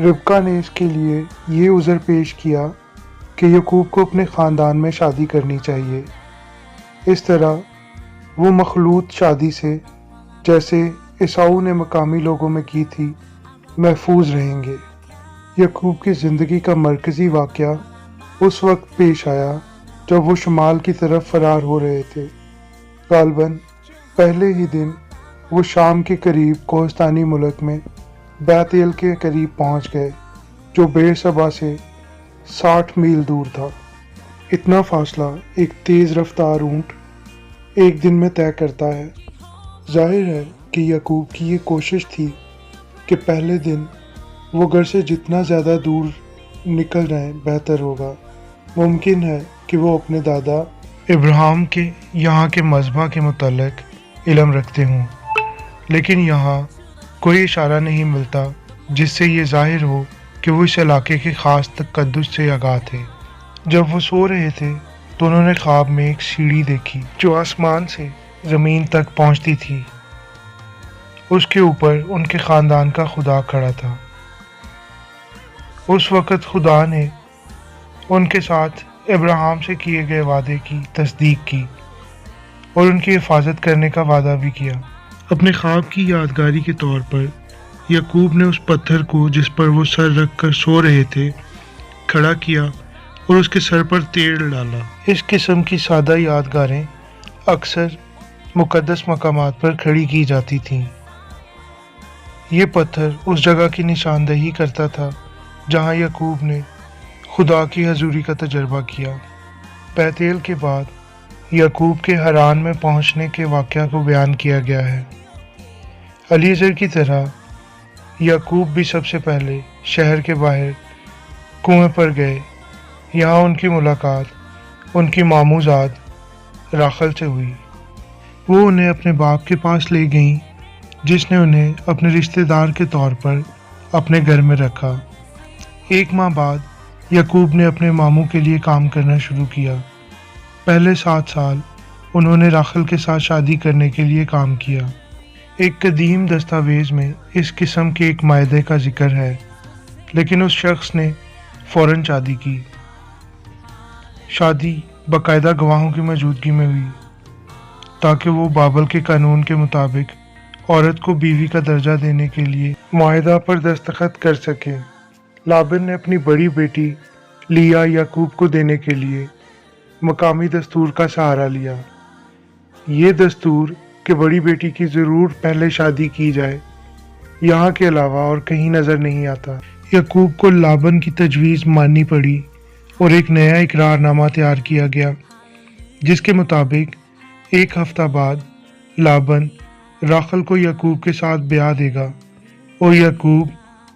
ربقہ نے اس کے لیے یہ عذر پیش کیا کہ یعقوب کو اپنے خاندان میں شادی کرنی چاہیے، اس طرح وہ مخلوط شادی سے جیسے عیساؤ نے مقامی لوگوں میں کی تھی محفوظ رہیں گے۔ یعقوب کی زندگی کا مرکزی واقعہ اس وقت پیش آیا جب وہ شمال کی طرف فرار ہو رہے تھے۔ غالباً پہلے ہی دن وہ شام کے قریب کوہستانی ملک میں بیت ایل کے قریب پہنچ گئے، جو بیر صبا سے 60 میل دور تھا۔ اتنا فاصلہ ایک تیز رفتار اونٹ ایک دن میں طے کرتا ہے۔ ظاہر ہے کہ یعقوب کی یہ کوشش تھی کہ پہلے دن وہ گھر سے جتنا زیادہ دور نکل جائیں بہتر ہوگا۔ ممکن ہے کہ وہ اپنے دادا ابراہیم کے یہاں کے مذبح کے متعلق علم رکھتے ہوں، لیکن یہاں کوئی اشارہ نہیں ملتا جس سے یہ ظاہر ہو کہ وہ اس علاقے کے خاص تقدس سے آگاہ تھے۔ جب وہ سو رہے تھے تو انہوں نے خواب میں ایک سیڑھی دیکھی جو آسمان سے زمین تک پہنچتی تھی۔ اس کے اوپر ان کے خاندان کا خدا کھڑا تھا۔ اس وقت خدا نے ان کے ساتھ ابراہیم سے کیے گئے وعدے کی تصدیق کی اور ان کی حفاظت کرنے کا وعدہ بھی کیا۔ اپنے خواب کی یادگاری کے طور پر یعقوب نے اس پتھر کو جس پر وہ سر رکھ کر سو رہے تھے کھڑا کیا اور اس کے سر پر تیل ڈالا۔ اس قسم کی سادہ یادگاریں اکثر مقدس مقامات پر کھڑی کی جاتی تھیں۔ یہ پتھر اس جگہ کی نشاندہی کرتا تھا جہاں یعقوب نے خدا کی حضوری کا تجربہ کیا۔ بیت ایل کے بعد یعقوب کے حران میں پہنچنے کے واقعہ کو بیان کیا گیا ہے۔ الیعزر کی طرح یعقوب بھی سب سے پہلے شہر کے باہر کنویں پر گئے۔ یہاں ان کی ملاقات ان کی ماموزاد راخل سے ہوئی۔ وہ انہیں اپنے باپ کے پاس لے گئیں جس نے انہیں اپنے رشتہ دار کے طور پر اپنے گھر میں رکھا۔ 1 ماہ بعد یعقوب نے اپنے ماموں کے لیے کام کرنا شروع کیا۔ پہلے 7 سال انہوں نے راخل کے ساتھ شادی کرنے کے لیے کام کیا۔ ایک قدیم دستاویز میں اس قسم کے ایک معاہدے کا ذکر ہے، لیکن اس شخص نے فوراً شادی کی۔ شادی باقاعدہ گواہوں کی موجودگی میں ہوئی تاکہ وہ بابل کے قانون کے مطابق عورت کو بیوی کا درجہ دینے کے لیے معاہدہ پر دستخط کر سکے۔ لابن نے اپنی بڑی بیٹی لیا یعقوب کو دینے کے لیے مقامی دستور کا سہارا لیا۔ یہ دستور کہ بڑی بیٹی کی ضرور پہلے شادی کی جائے یہاں کے علاوہ اور کہیں نظر نہیں آتا۔ یعقوب کو لابن کی تجویز ماننی پڑی اور ایک نیا اقرار نامہ تیار کیا گیا جس کے مطابق 1 ہفتہ بعد لابن راخل کو یعقوب کے ساتھ بیاہ دے گا اور یعقوب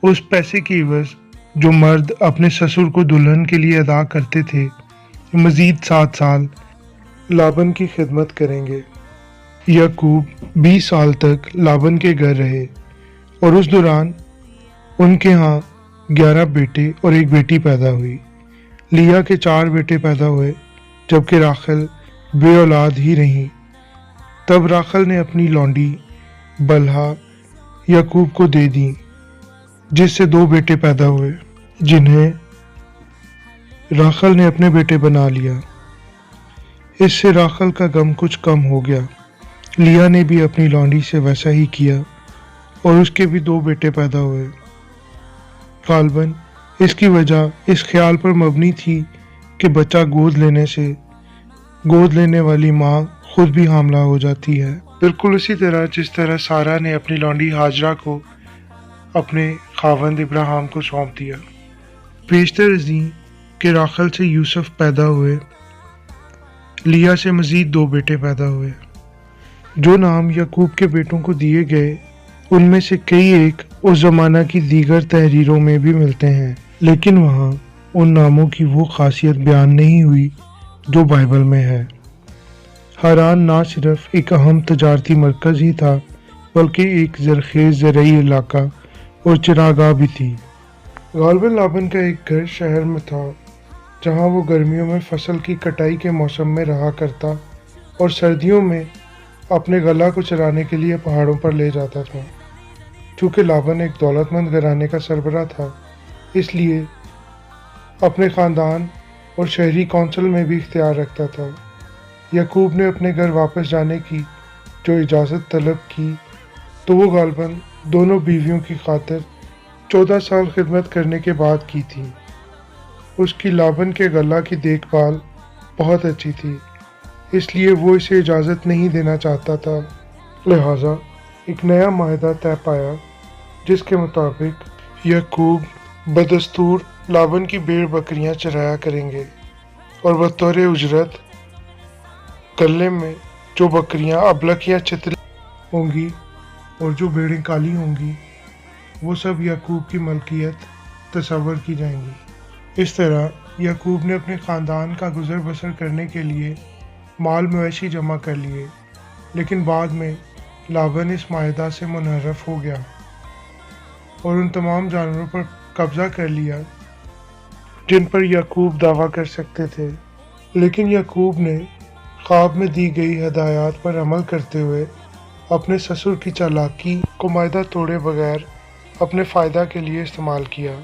اس پیسے کی عوض جو مرد اپنے سسر کو دلہن کے لیے ادا کرتے تھے مزید 7 سال لابن کی خدمت کریں گے۔ یعقوب 20 سال تک لابن کے گھر رہے اور اس دوران ان کے ہاں 11 بیٹے اور 1 بیٹی پیدا ہوئی۔ لیا کے 4 بیٹے پیدا ہوئے جبکہ راخل بے اولاد ہی رہیں۔ تب راخل نے اپنی لونڈی بلہا یعقوب کو دے دی جس سے 2 بیٹے پیدا ہوئے جنہیں راخل نے اپنے بیٹے بنا لیا۔ اس سے راخل کا غم کچھ کم ہو گیا۔ لیا نے بھی اپنی لونڈی سے ویسا ہی کیا اور اس کے بھی 2 بیٹے پیدا ہوئے۔ غالباً اس کی وجہ اس خیال پر مبنی تھی کہ بچہ گود لینے سے گود لینے والی ماں خود بھی حاملہ ہو جاتی ہے، بالکل اسی طرح جس طرح سارہ نے اپنی لونڈی ہاجرہ کو اپنے خاوند ابراہیم کو سونپ دیا۔ بیشتر ازیں کہ راخل سے یوسف پیدا ہوئے، لیا سے مزید 2 بیٹے پیدا ہوئے۔ جو نام یعقوب کے بیٹوں کو دیے گئے ان میں سے کئی ایک اس زمانہ کی دیگر تحریروں میں بھی ملتے ہیں، لیکن وہاں ان ناموں کی وہ خاصیت بیان نہیں ہوئی جو بائبل میں ہے۔ حران نہ صرف ایک اہم تجارتی مرکز ہی تھا بلکہ ایک زرخیز زرعی علاقہ اور چراگاہ بھی تھی۔ غالباً لابن کا ایک گھر شہر میں تھا جہاں وہ گرمیوں میں فصل کی کٹائی کے موسم میں رہا کرتا اور سردیوں میں اپنے غلہ کو چرانے کے لیے پہاڑوں پر لے جاتا تھا۔ چونکہ لابن ایک دولت مند گھرانے کا سربراہ تھا اس لیے اپنے خاندان اور شہری کونسل میں بھی اختیار رکھتا تھا۔ یعقوب نے اپنے گھر واپس جانے کی جو اجازت طلب کی تو وہ غالباً دونوں بیویوں کی خاطر 14 سال خدمت کرنے کے بعد کی تھی۔ اس کی لابن کے غلہ کی دیکھ بھال بہت اچھی تھی، اس لیے وہ اسے اجازت نہیں دینا چاہتا تھا، لہٰذا ایک نیا معاہدہ طے پایا جس کے مطابق یعقوب بدستور لابن کی بھیڑ بکریاں چرایا کریں گے اور بطور اجرت غلے میں جو بکریاں ابلک یا چتری ہوں گی اور جو بھیڑیں کالی ہوں گی وہ سب یعقوب کی ملکیت تصور کی جائیں گی۔ اس طرح یعقوب نے اپنے خاندان کا گزر بسر کرنے کے لیے مال مویشی جمع کر لیے، لیکن بعد میں لابن اس معاہدہ سے منحرف ہو گیا اور ان تمام جانوروں پر قبضہ کر لیا جن پر یعقوب دعویٰ کر سکتے تھے، لیکن یعقوب نے خواب میں دی گئی ہدایات پر عمل کرتے ہوئے اپنے سسر کی چالاکی کو معاہدہ توڑے بغیر اپنے فائدہ کے لیے استعمال کیا۔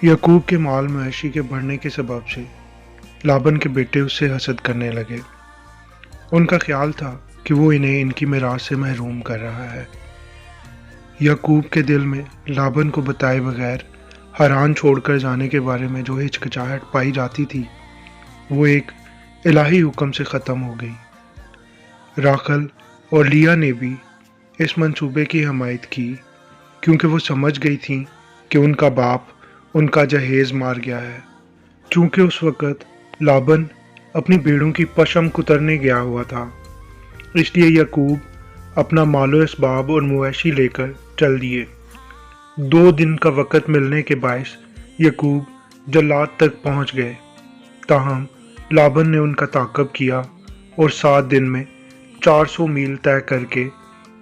یعقوب کے مال مویشی کے بڑھنے کے سبب سے لابن کے بیٹے اس سے حسد کرنے لگے۔ ان کا خیال تھا کہ وہ انہیں ان کی میراث سے محروم کر رہا ہے۔ یعقوب کے دل میں لابن کو بتائے بغیر حران چھوڑ کر جانے کے بارے میں جو ہچکچاہٹ پائی جاتی تھی وہ ایک الہی حکم سے ختم ہو گئی۔ راخل اور لیا نے بھی اس منصوبے کی حمایت کی کیونکہ وہ سمجھ گئی تھیں کہ ان کا باپ ان کا جہیز مار گیا ہے۔ چونکہ اس وقت لابن اپنی بھیڑوں کی پشم کترنے گیا ہوا تھا، اس لیے یعقوب اپنا مال و اسباب اور مویشی لے کر چل دیے۔ 2 دن کا وقت ملنے کے باعث یعقوب جلاد تک پہنچ گئے، تاہم لابن نے ان کا تعاقب کیا اور 7 دن میں 400 میل طے کر کے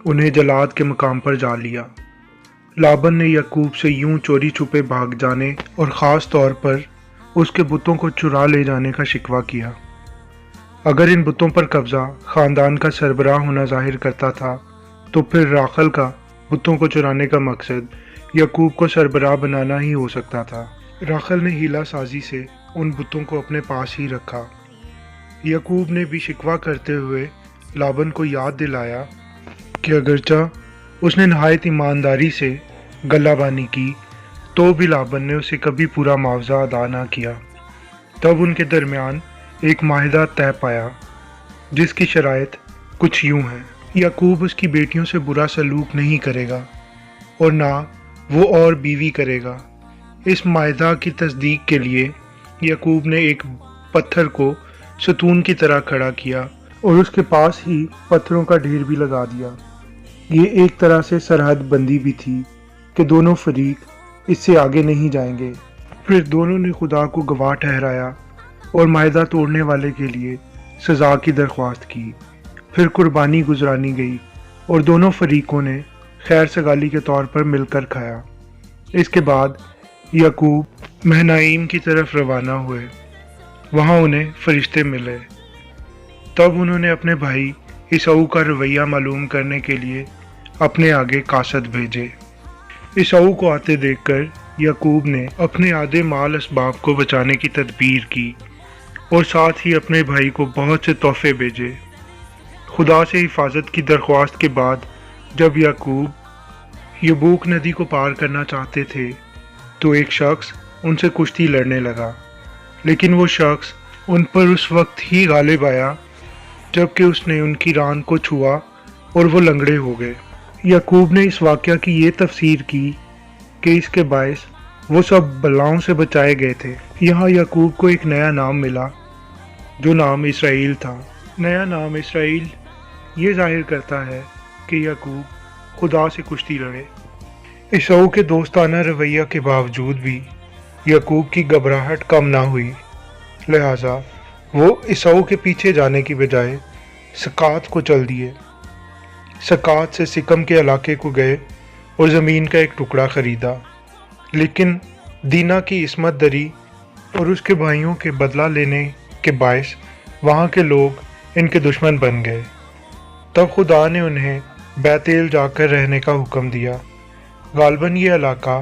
انہیں جلاد کے مقام پر جا لیا۔ لابن نے یعقوب سے یوں چوری چھپے بھاگ جانے اور خاص طور پر اس کے بتوں کو چرا لے جانے کا شکوہ کیا۔ اگر ان بتوں پر قبضہ خاندان کا سربراہ ہونا ظاہر کرتا تھا تو پھر راخل کا بتوں کو چرانے کا مقصد یعقوب کو سربراہ بنانا ہی ہو سکتا تھا۔ راخل نے ہیلا سازی سے ان بتوں کو اپنے پاس ہی رکھا۔ یعقوب نے بھی شکوہ کرتے ہوئے لابن کو یاد دلایا کہ اگرچہ اس نے نہایت ایمانداری سے غلہ بانی کی تو بھی لابن نے اسے کبھی پورا معاوضہ ادا نہ کیا۔ تب ان کے درمیان ایک معاہدہ طے پایا جس کی شرائط کچھ یوں ہیں: یعقوب اس کی بیٹیوں سے برا سلوک نہیں کرے گا اور نہ وہ اور بیوی کرے گا۔ اس معاہدہ کی تصدیق کے لیے یعقوب نے ایک پتھر کو ستون کی طرح کھڑا کیا اور اس کے پاس ہی پتھروں کا ڈھیر بھی لگا دیا۔ یہ ایک طرح سے سرحد بندی بھی تھی کہ دونوں فریق اس سے آگے نہیں جائیں گے۔ پھر دونوں نے خدا کو گواہ ٹھہرایا اور معاہدہ توڑنے والے کے لیے سزا کی درخواست کی۔ پھر قربانی گزرانی گئی اور دونوں فریقوں نے خیر سگالی کے طور پر مل کر کھایا۔ اس کے بعد یعقوب مہنائیم کی طرف روانہ ہوئے۔ وہاں انہیں فرشتے ملے۔ تب انہوں نے اپنے بھائی عیساؤ کا رویہ معلوم کرنے کے لیے اپنے آگے قاصد بھیجے۔ عیساؤ کو آتے دیکھ کر یعقوب نے اپنے آدھے مال اسباب کو بچانے کی تدبیر کی اور ساتھ ہی اپنے بھائی کو بہت سے تحفے بھیجے۔ خدا سے حفاظت کی درخواست کے بعد جب یعقوب یبوک ندی کو پار کرنا چاہتے تھے تو ایک شخص ان سے کشتی لڑنے لگا، لیکن وہ شخص ان پر اس وقت ہی غالب آیا جبکہ اس نے ان کی ران کو چھوا اور وہ لنگڑے ہو گئے۔ یعقوب نے اس واقعہ کی یہ تفسیر کی کہ اس کے باعث وہ سب بلاؤں سے بچائے گئے تھے۔ یہاں یعقوب کو ایک نیا نام ملا جو نام اسرائیل تھا۔ نیا نام اسرائیل یہ ظاہر کرتا ہے کہ یعقوب خدا سے کشتی لڑے۔ عیساؤ کے دوستانہ رویہ کے باوجود بھی یعقوب کی گھبراہٹ کم نہ ہوئی، لہٰذا وہ عیساؤ کے پیچھے جانے کی بجائے سکات کو چل دیے۔ سکات سے سکم کے علاقے کو گئے اور زمین کا ایک ٹکڑا خریدا، لیکن دینا کی عصمت دری اور اس کے بھائیوں کے بدلہ لینے کے باعث وہاں کے لوگ ان کے دشمن بن گئے۔ تب خدا نے انہیں بیتیل جا کر رہنے کا حکم دیا۔ غالباً یہ علاقہ